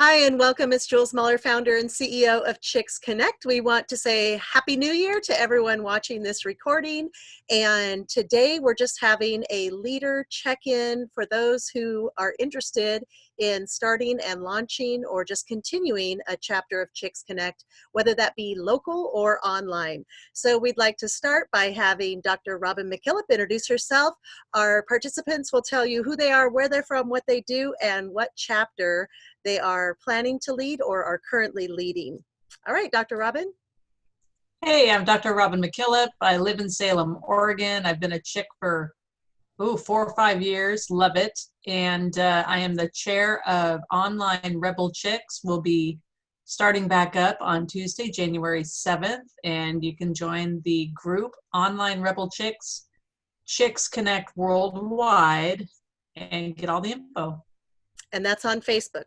Hi, and welcome. It's Jules Muller, founder and CEO of Chicks Connect. We want to say Happy New Year to everyone watching this recording. And today we're just having a leader check-in for those who are interested in starting and launching or just continuing a chapter of Chicks Connect, whether that be local or online. So we'd like to start by having Dr. Robin McKillop introduce herself. Our participants will tell you who they are, where they're from, what they do, and what chapter they are planning to lead or are currently leading. All right, Dr. Robin. Hey, I'm Dr. Robin McKillop. I live in Salem, Oregon. I've been a chick for 4 or 5 years. Love it. And I am the chair of Online Rebel Chicks. We'll be starting back up on Tuesday, January 7th. And you can join the group Online Rebel Chicks, Chicks Connect Worldwide, and get all the info. And that's on Facebook.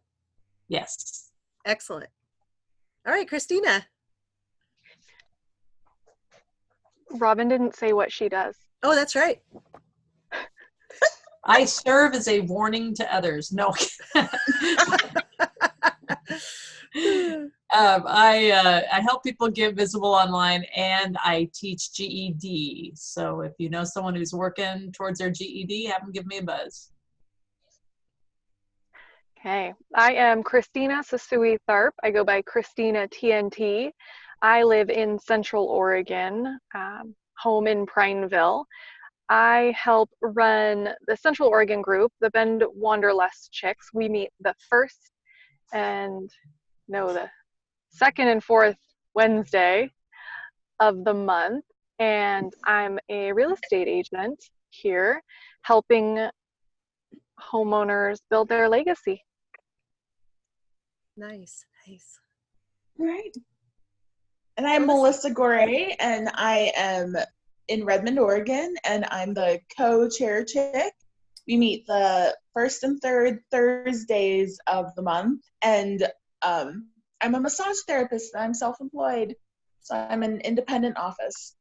Yes. Excellent. All right, Christina. Robin didn't say what she does. Oh, that's right. I serve as a warning to others. No. I help people get visible online, and I teach GED. So if you know someone who's working towards their GED, have them give me a buzz. Okay, I am Christina Sasui Tharp. I go by Christina TNT. I live in Central Oregon, home in Prineville. I help run the Central Oregon group, the Bend Wanderlust Chicks. We meet the second and fourth Wednesday of the month. And I'm a real estate agent here, helping homeowners build their legacy. Nice, nice. Right. And I'm Melissa Gorey, and I am in Redmond, Oregon, and I'm the co-chair chick. We meet the first and third Thursdays of the month, and I'm a massage therapist. I'm self-employed, so I'm an independent office.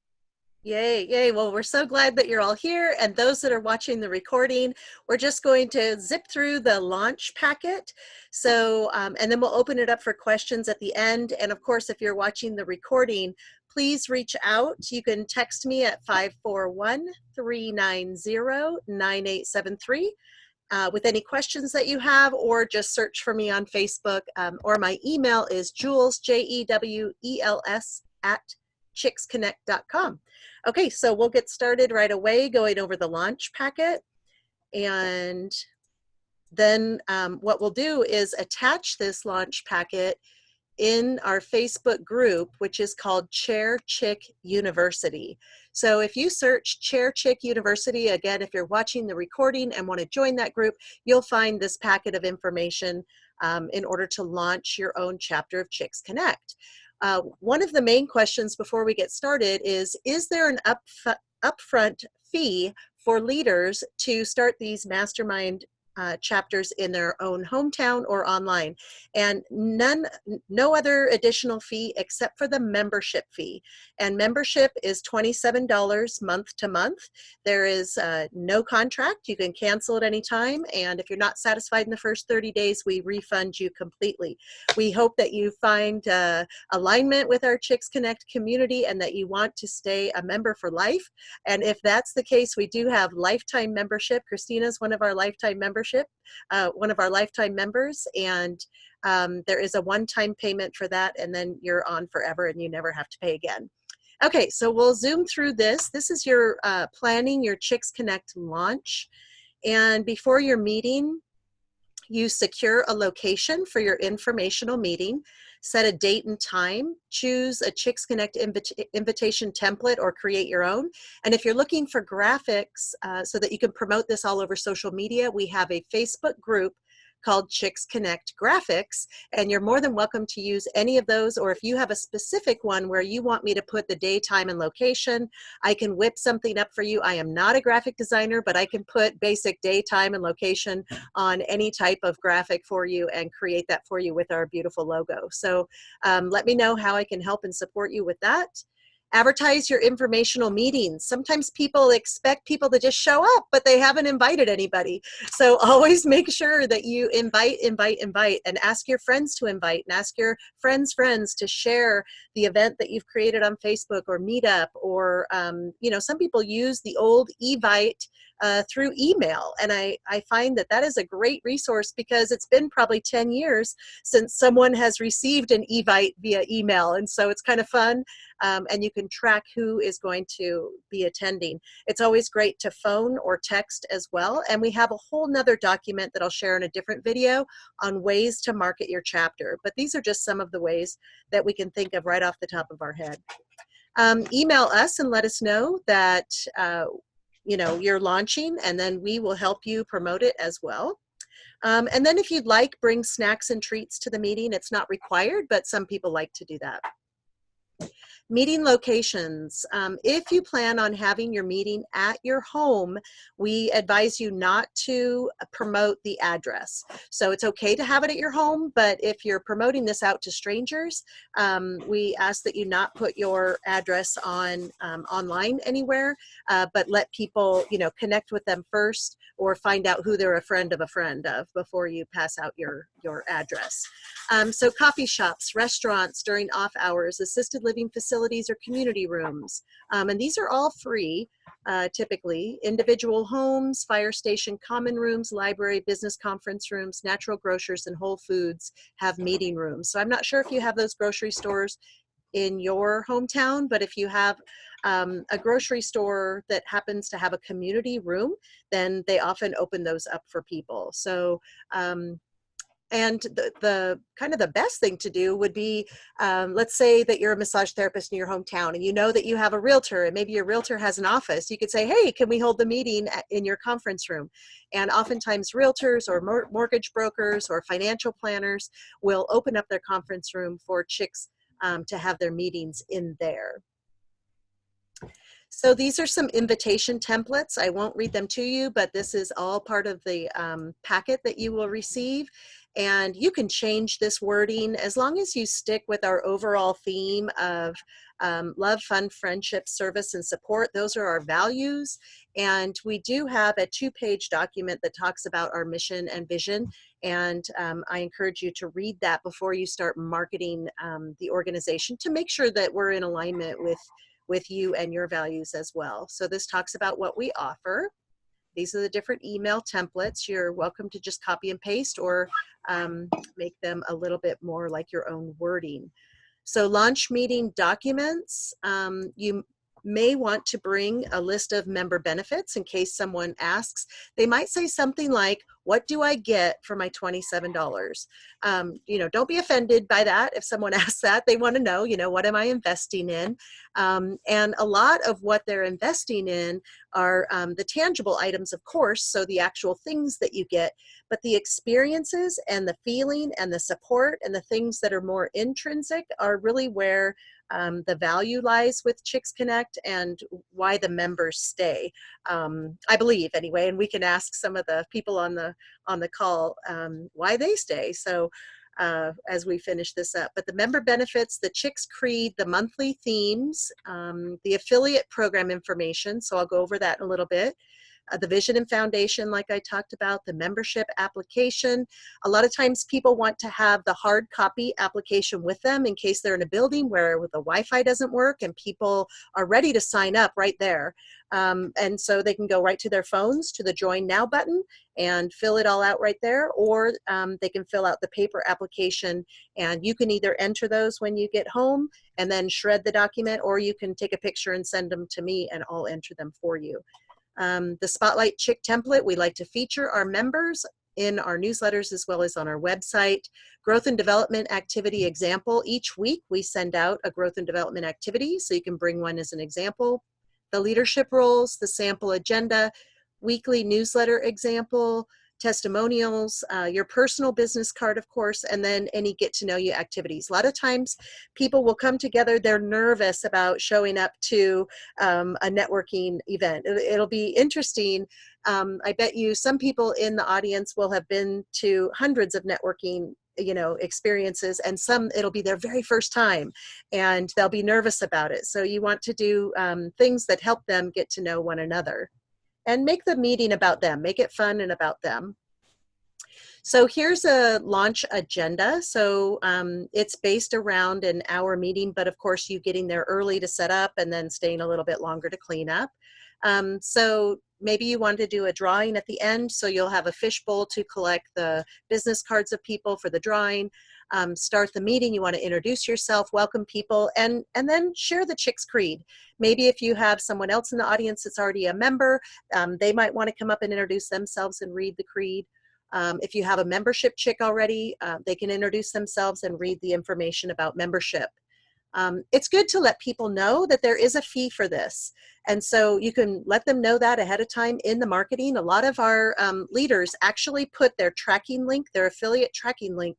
Yay, yay. Well, we're so glad that you're all here. And those that are watching the recording, we're just going to zip through the launch packet. So, and then we'll open it up for questions at the end. And of course, if you're watching the recording, please reach out. You can text me at 541-390-9873 with any questions that you have, or just search for me on Facebook, or my email is Jules, Jewels, @chicksconnect.com. Okay, so we'll get started right away going over the launch packet. And then what we'll do is attach this launch packet in our Facebook group, which is called Chair Chick University. So if you search Chair Chick University, again, if you're watching the recording and want to join that group, you'll find this packet of information in order to launch your own chapter of Chicks Connect. One of the main questions before we get started is there an upfront fee for leaders to start these mastermind chapters in their own hometown or online? And no other additional fee except for the membership fee. And membership is $27 month to month. There is no contract. You can cancel at any time. And if you're not satisfied in the first 30 days, we refund you completely. We hope that you find alignment with our Chicks Connect community and that you want to stay a member for life. And if that's the case, we do have lifetime membership. Christina's one of our lifetime members, and there is a one-time payment for that, and then you're on forever and you never have to pay again. Okay, so we'll zoom through this. This is your planning your Chicks Connect launch, and before your meeting, you secure a location for your informational meeting, set a date and time, choose a Chicks Connect invitation template or create your own. And if you're looking for graphics so that you can promote this all over social media, we have a Facebook group called Chicks Connect Graphics, and you're more than welcome to use any of those, or if you have a specific one where you want me to put the day, time, and location, I can whip something up for you. I am not a graphic designer, but I can put basic day, time, and location on any type of graphic for you and create that for you with our beautiful logo. So let me know how I can help and support you with that. Advertise your informational meetings. Sometimes people expect people to just show up, but they haven't invited anybody. So always make sure that you invite, and ask your friends to invite, and ask your friends to share the event that you've created on Facebook or Meetup, or, some people use the old Evite through email. And I find that is a great resource, because it's been probably 10 years since someone has received an Evite via email. And so it's kind of fun. And you can track who is going to be attending. It's always great to phone or text as well. And we have a whole nother document that I'll share in a different video on ways to market your chapter. But these are just some of the ways that we can think of right off the top of our head. Email us and let us know that you're launching, and then we will help you promote it as well. And then if you'd like, bring snacks and treats to the meeting. It's not required, but some people like to do that. Meeting locations. If you plan on having your meeting at your home, we advise you not to promote the address. So it's okay to have it at your home, but if you're promoting this out to strangers, we ask that you not put your address on online anywhere, but let people, connect with them first, or find out who they're a friend of before you pass out your address. So coffee shops, restaurants during off hours, assisted living facilities, or community rooms. And these are all free, typically. Individual homes, fire station common rooms, library, business conference rooms, natural grocers, and Whole Foods have meeting rooms. So I'm not sure if you have those grocery stores in your hometown, but if you have a grocery store that happens to have a community room, then they often open those up for people. So and the kind of the best thing to do would be, let's say that you're a massage therapist in your hometown, and you know that you have a realtor, and maybe your realtor has an office. You could say, hey, can we hold the meeting in your conference room? And oftentimes realtors or mortgage brokers or financial planners will open up their conference room for chicks to have their meetings in there. So these are some invitation templates. I won't read them to you, but this is all part of the packet that you will receive. And you can change this wording as long as you stick with our overall theme of love, fun, friendship, service, and support. Those are our values. And we do have a 2-page document that talks about our mission and vision. And I encourage you to read that before you start marketing the organization, to make sure that we're in alignment with you and your values as well. So this talks about what we offer. These are the different email templates. You're welcome to just copy and paste, or make them a little bit more like your own wording. So launch meeting documents, you may want to bring a list of member benefits in case someone asks. They might say something like, what do I get for my $27? Don't be offended by that. If someone asks that, they want to know, what am I investing in? And a lot of what they're investing in are the tangible items, of course, so the actual things that you get, but the experiences and the feeling and the support and the things that are more intrinsic are really where the value lies with Chicks Connect, and why the members stay, I believe anyway. And we can ask some of the people on the call why they stay. So as we finish this up, but the member benefits, the Chicks Creed, the monthly themes, the affiliate program information. So I'll go over that in a little bit. The vision and foundation, like I talked about, the membership application. A lot of times people want to have the hard copy application with them in case they're in a building where the Wi-Fi doesn't work and people are ready to sign up right there. And so they can go right to their phones to the Join Now button and fill it all out right there, or they can fill out the paper application, and you can either enter those when you get home and then shred the document, or you can take a picture and send them to me and I'll enter them for you. The Spotlight Chick template, we like to feature our members in our newsletters as well as on our website. Growth and development activity example. Each week we send out a growth and development activity, so you can bring one as an example. The leadership roles, the sample agenda, weekly newsletter example, testimonials, your personal business card, of course, and then any get to know you activities. A lot of times people will come together, they're nervous about showing up to a networking event. It'll be interesting. I bet you some people in the audience will have been to hundreds of networking experiences, and some it'll be their very first time and they'll be nervous about it. So you want to do things that help them get to know one another and make the meeting about them, make it fun and about them. So here's a launch agenda. So it's based around an hour meeting, but of course you getting there early to set up and then staying a little bit longer to clean up. So maybe you want to do a drawing at the end, so you'll have a fishbowl to collect the business cards of people for the drawing. Start the meeting, you want to introduce yourself, welcome people, and then share the Chicks Creed. Maybe if you have someone else in the audience that's already a member, they might want to come up and introduce themselves and read the creed. If you have a membership chick already, they can introduce themselves and read the information about membership. It's good to let people know that there is a fee for this. And so you can let them know that ahead of time in the marketing. A lot of our leaders actually put their tracking link, their affiliate tracking link,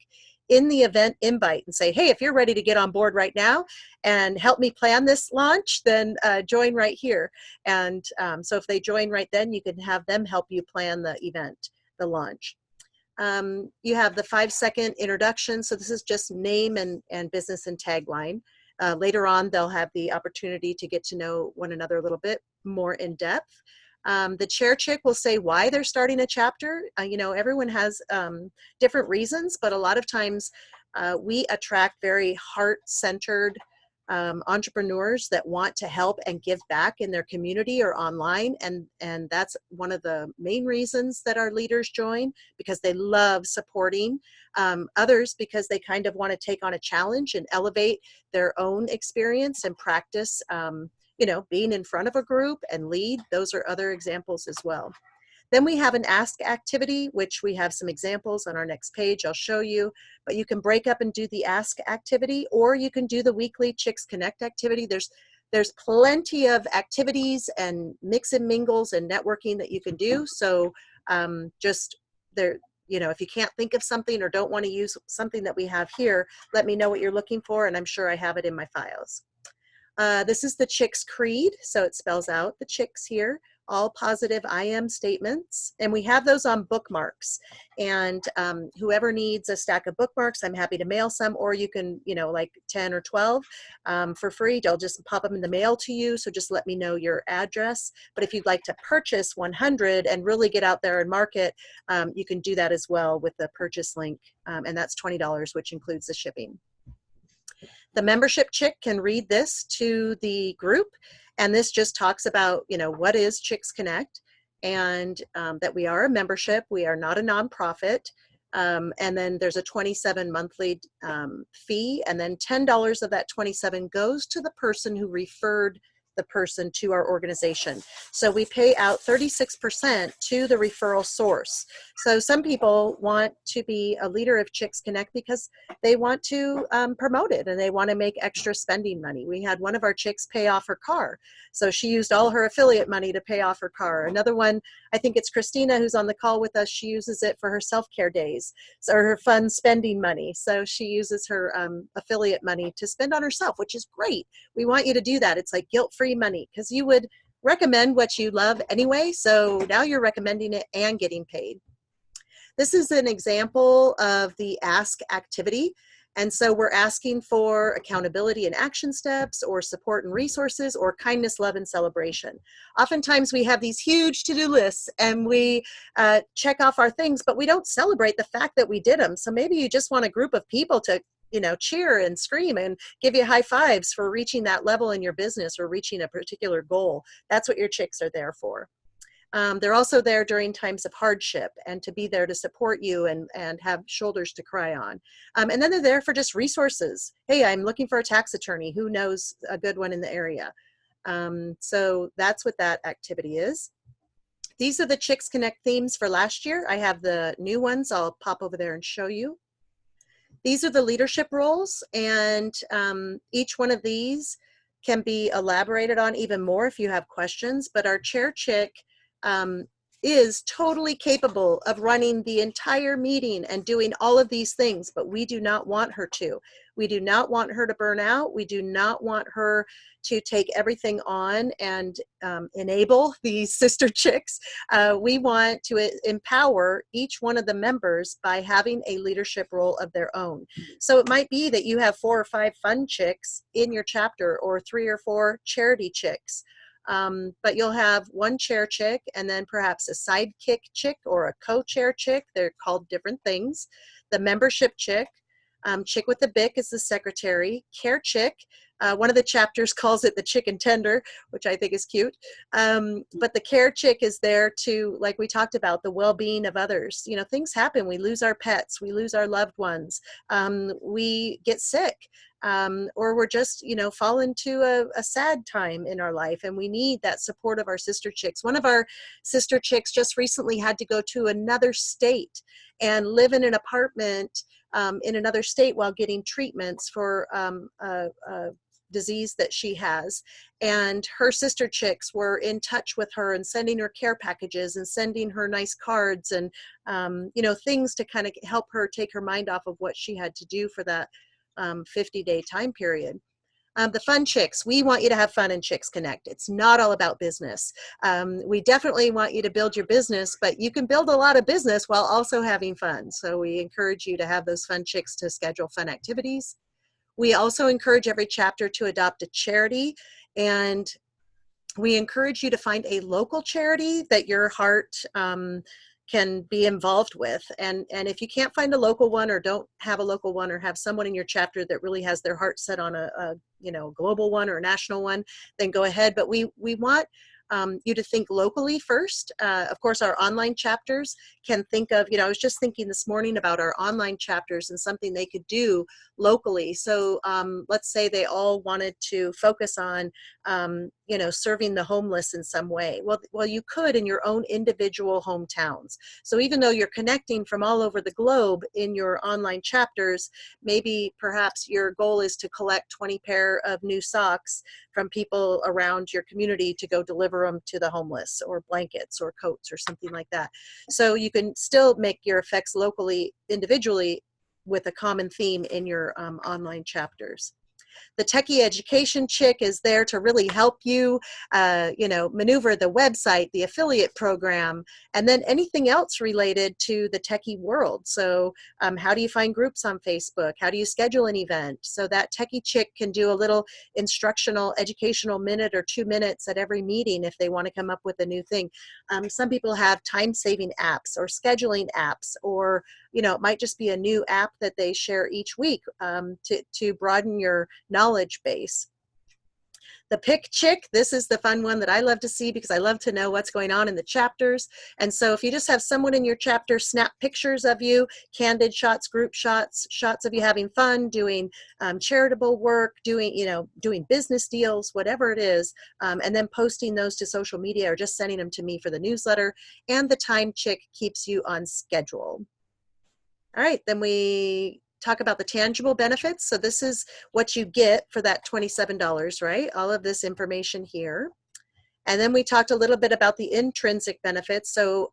in the event invite and say, hey, if you're ready to get on board right now and help me plan this launch, then join right here. And so if they join right then, you can have them help you plan the event, the launch. You have the 5-second introduction. So this is just name and business and tagline. Later on, they'll have the opportunity to get to know one another a little bit more in depth. The chair chick will say why they're starting a chapter. Everyone has different reasons, but a lot of times we attract very heart-centered entrepreneurs that want to help and give back in their community or online, and that's one of the main reasons that our leaders join, because they love supporting others, because they kind of want to take on a challenge and elevate their own experience and practice being in front of a group and lead. Those are other examples as well. Then we have an ask activity, which we have some examples on our next page. I'll show you, but you can break up and do the ask activity, or you can do the weekly Chicks Connect activity. There's plenty of activities and mix and mingles and networking that you can do. So if you can't think of something or don't want to use something that we have here, let me know what you're looking for, and I'm sure I have it in my files. This is the Chicks Creed, so it spells out the chicks here. All positive I am statements, and we have those on Bookmarks, and whoever needs a stack of bookmarks, I'm happy to mail some, or you can like 10 or 12 for free. I'll just pop them in the mail to you, so just let me know your address. But if you'd like to purchase 100 and really get out there and market, you can do that as well with the purchase link, and that's $20, which includes the shipping. The membership chick can read this to the group, and this just talks about, what is Chicks Connect, and that we are a membership, we are not a nonprofit, and then there's a $27 monthly fee, and then $10 of that $27 goes to the person who referred the person to our organization. So we pay out 36% to the referral source. So some people want to be a leader of Chicks Connect because they want to promote it and they want to make extra spending money. We had one of our chicks pay off her car. So she used all her affiliate money to pay off her car. Another one, I think it's Christina who's on the call with us, she uses it for her self-care days, or her fun spending money. So she uses her affiliate money to spend on herself, which is great. We want you to do that. It's like guilt-free money, because you would recommend what you love anyway, so now you're recommending it and getting paid. This is an example of the ask activity, and so we're asking for accountability and action steps, or support and resources, or kindness, love, and celebration. Oftentimes we have these huge to-do lists and we check off our things, but we don't celebrate the fact that we did them. So maybe you just want a group of people to cheer and scream and give you high fives for reaching that level in your business or reaching a particular goal. That's what your chicks are there for. They're also there during times of hardship and to be there to support you and have shoulders to cry on. And then they're there for just resources. Hey, I'm looking for a tax attorney. Who knows a good one in the area? So that's what that activity is. These are the Chicks Connect themes for last year. I have the new ones. I'll pop over there and show you. These are the leadership roles, and each one of these can be elaborated on even more if you have questions, but our chair chick is totally capable of running the entire meeting and doing all of these things, but we do not want her to. We do not want her to burn out. We do not want her to take everything on and enable these sister chicks. We want to empower each one of the members by having a leadership role of their own. So it might be that you have 4 or 5 fun chicks in your chapter, or 3 or 4 charity chicks. But you'll have one chair chick, and then perhaps a sidekick chick or a co-chair chick. They're called different things. The membership chick, chick with the bick is the secretary. Care chick, one of the chapters calls it the chicken tender, which I think is cute. But the care chick is there to, like we talked about, the well-being of others. You know, things happen. We lose our pets. We lose our loved ones. We get sick. Or we're just, you know, fall into a sad time in our life, and we need that support of our sister chicks. One of our sister chicks just recently had to go to another state and live in an apartment in another state while getting treatments for a disease that she has. And her sister chicks were in touch with her and sending her care packages and sending her nice cards and, you know, things to kind of help her take her mind off of what she had to do for that 50-day time period. The fun chicks, we want you to have fun in Chicks Connect. It's not all about business. We definitely want you to build your business, but you can build a lot of business while also having fun. So we encourage you to have those fun chicks to schedule fun activities. We also encourage every chapter to adopt a charity, and we encourage you to find a local charity that your heart can be involved with. And if you can't find a local one, or don't have a local one, or have someone in your chapter that really has their heart set on a you know, global one or a national one, then go ahead. But we want you to think locally first. Of course, our online chapters can think of, you know, I was just thinking this morning about our online chapters and something they could do locally. So let's say they all wanted to focus on, you know, serving the homeless in some way. Well, you could in your own individual hometowns. So even though you're connecting from all over the globe in your online chapters, maybe perhaps your goal is to collect 20 pair of new socks from people around your community to go deliver them to the homeless, or blankets or coats or something like that. So you can still make your effects locally, individually, with a common theme in your online chapters. The techie education chick is there to really help you, you know, maneuver the website, the affiliate program, and then anything else related to the techie world. So how do you find groups on Facebook? How do you schedule an event? So that techie chick can do a little instructional, educational minute or 2 minutes at every meeting if they want to come up with a new thing. Some people have time-saving apps or scheduling apps, or, you know, it might just be a new app that they share each week to broaden your knowledge base. The pick chick, this is the fun one that I love to see, because I love to know what's going on in the chapters. And so if you just have someone in your chapter snap pictures of you, candid shots, group shots, shots of you having fun, doing charitable work, doing, you know, doing business deals, whatever it is, and then posting those to social media or just sending them to me for the newsletter. And the time chick keeps you on schedule. All right, then we talk about the tangible benefits. So this is what you get for that $27, right? All of this information here. And then we talked a little bit about the intrinsic benefits. So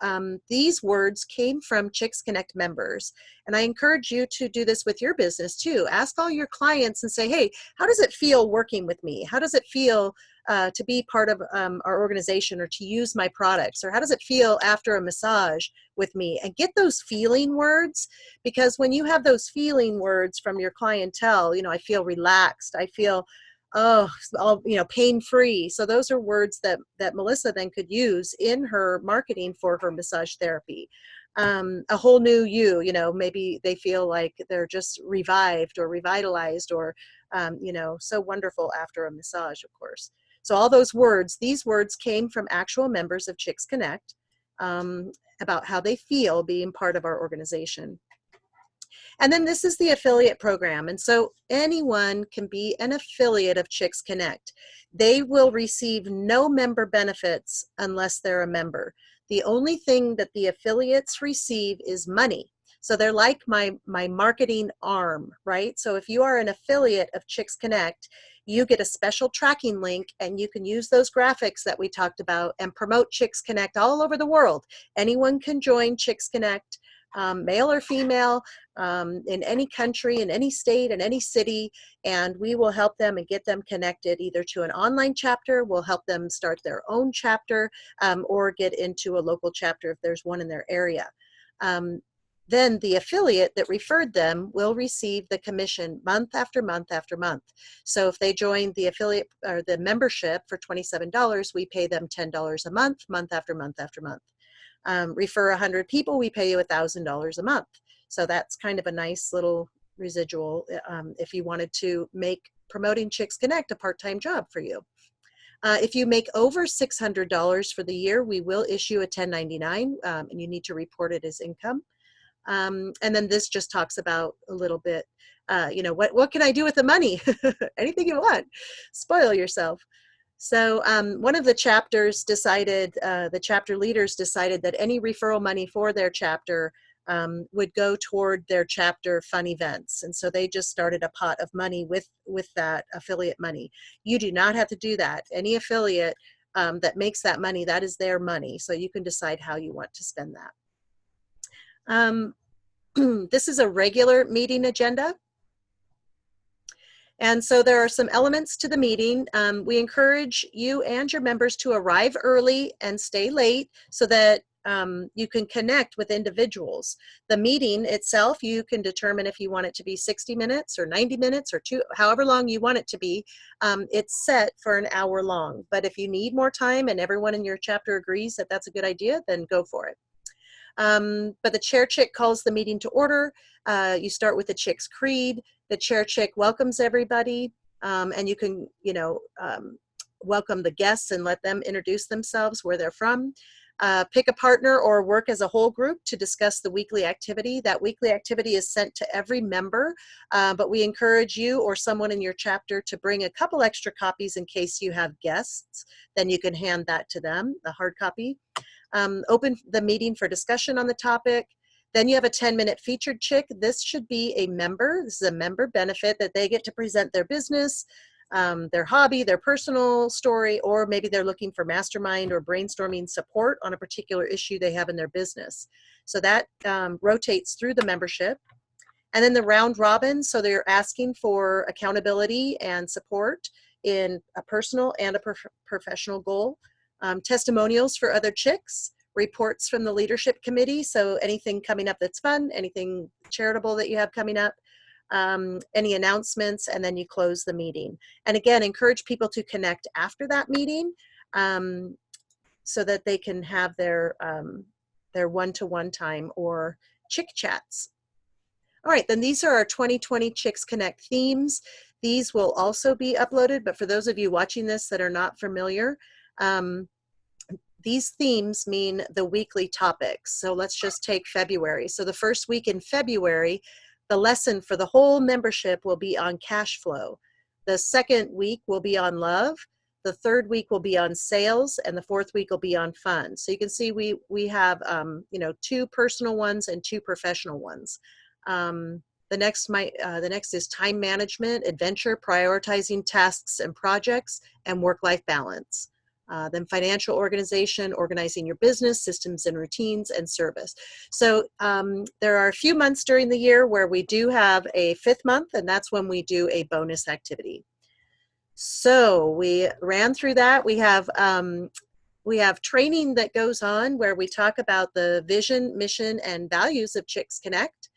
these words came from Chicks Connect members. And I encourage you to do this with your business too. Ask all your clients and say, hey, how does it feel working with me? How does it feel to be part of our organization, or to use my products? Or how does it feel after a massage with me? And get those feeling words, because when you have those feeling words from your clientele, you know, I feel relaxed, I feel, oh, all, you know, pain-free. So those are words that Melissa then could use in her marketing for her massage therapy. A whole new you know, maybe they feel like they're just revived or revitalized, or, you know, so wonderful after a massage, of course. So all those words, these words came from actual members of Chicks Connect about how they feel being part of our organization. And then this is the affiliate program. And so anyone can be an affiliate of Chicks Connect. They will receive no member benefits unless they're a member. The only thing that the affiliates receive is money. So they're like my marketing arm, right? So if you are an affiliate of Chicks Connect, you get a special tracking link, and you can use those graphics that we talked about and promote Chicks Connect all over the world. Anyone can join Chicks Connect, male or female, in any country, in any state, in any city, and we will help them and get them connected either to an online chapter. We'll help them start their own chapter, or get into a local chapter if there's one in their area. Then the affiliate that referred them will receive the commission month after month after month. So if they join the affiliate or the membership for $27, we pay them $10 a month, month after month after month. Refer 100 people, we pay you $1,000 a month. So that's kind of a nice little residual if you wanted to make promoting Chicks Connect a part-time job for you. If you make over $600 for the year, we will issue a 1099, and you need to report it as income. And then this just talks about a little bit, what can I do with the money? Anything you want. Spoil yourself. So one of the chapters decided, the chapter leaders decided that any referral money for their chapter would go toward their chapter fun events. And so they just started a pot of money with that affiliate money. You do not have to do that. Any affiliate that makes that money, that is their money. So you can decide how you want to spend that. This is a regular meeting agenda. And so there are some elements to the meeting. We encourage you and your members to arrive early and stay late so that you can connect with individuals. The meeting itself, you can determine if you want it to be 60 minutes or 90 minutes or however long you want it to be. It's set for an hour long. But if you need more time and everyone in your chapter agrees that that's a good idea, then go for it. But the chair chick calls the meeting to order. You start with the Chick's Creed. The chair chick welcomes everybody, and you can, welcome the guests and let them introduce themselves, where they're from. Pick a partner or work as a whole group to discuss the weekly activity. That weekly activity is sent to every member, but we encourage you or someone in your chapter to bring a couple extra copies in case you have guests. Then you can hand that to them, the hard copy. Open the meeting for discussion on the topic. Then you have a 10-minute featured chick. This should be a member. This is a member benefit that they get to present their business, their hobby, their personal story, or maybe they're looking for mastermind or brainstorming support on a particular issue they have in their business. So that rotates through the membership. And then the round robin, so they're asking for accountability and support in a personal and a professional goal. Testimonials for other chicks, reports from the leadership committee, so anything coming up that's fun, anything charitable that you have coming up, any announcements, and then you close the meeting. And again, encourage people to connect after that meeting so that they can have their one-to-one time or chick chats. All right, then these are our 2020 Chicks Connect themes. These will also be uploaded, but for those of you watching this that are not familiar, these themes mean the weekly topics. So let's just take February. So the first week in February, the lesson for the whole membership will be on cash flow. The second week will be on love. The third week will be on sales, and the fourth week will be on fun. So you can see we have 2 personal ones and 2 professional ones. The next is time management, adventure, prioritizing tasks and projects, and work-life balance. Then financial organization, organizing your business, systems and routines, and service. So there are a few months during the year where we do have a 5th month, and that's when we do a bonus activity. So we ran through that. We have training that goes on where we talk about the vision, mission, and values of Chicks Connect.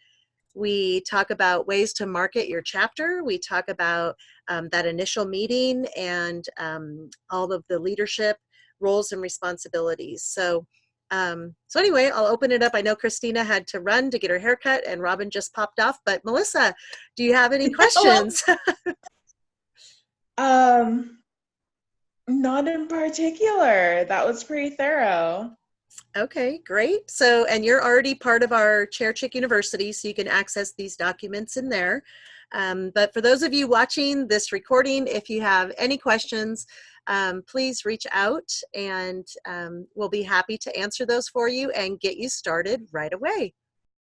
We talk about ways to market your chapter. We talk about that initial meeting and all of the leadership roles and responsibilities. So anyway, I'll open it up. I know Christina had to run to get her haircut and Robin just popped off, but Melissa, do you have any questions? Not in particular. That was pretty thorough. Okay, great. So, and you're already part of our Chair Chick University, so you can access these documents in there. But for those of you watching this recording, if you have any questions, please reach out and we'll be happy to answer those for you and get you started right away.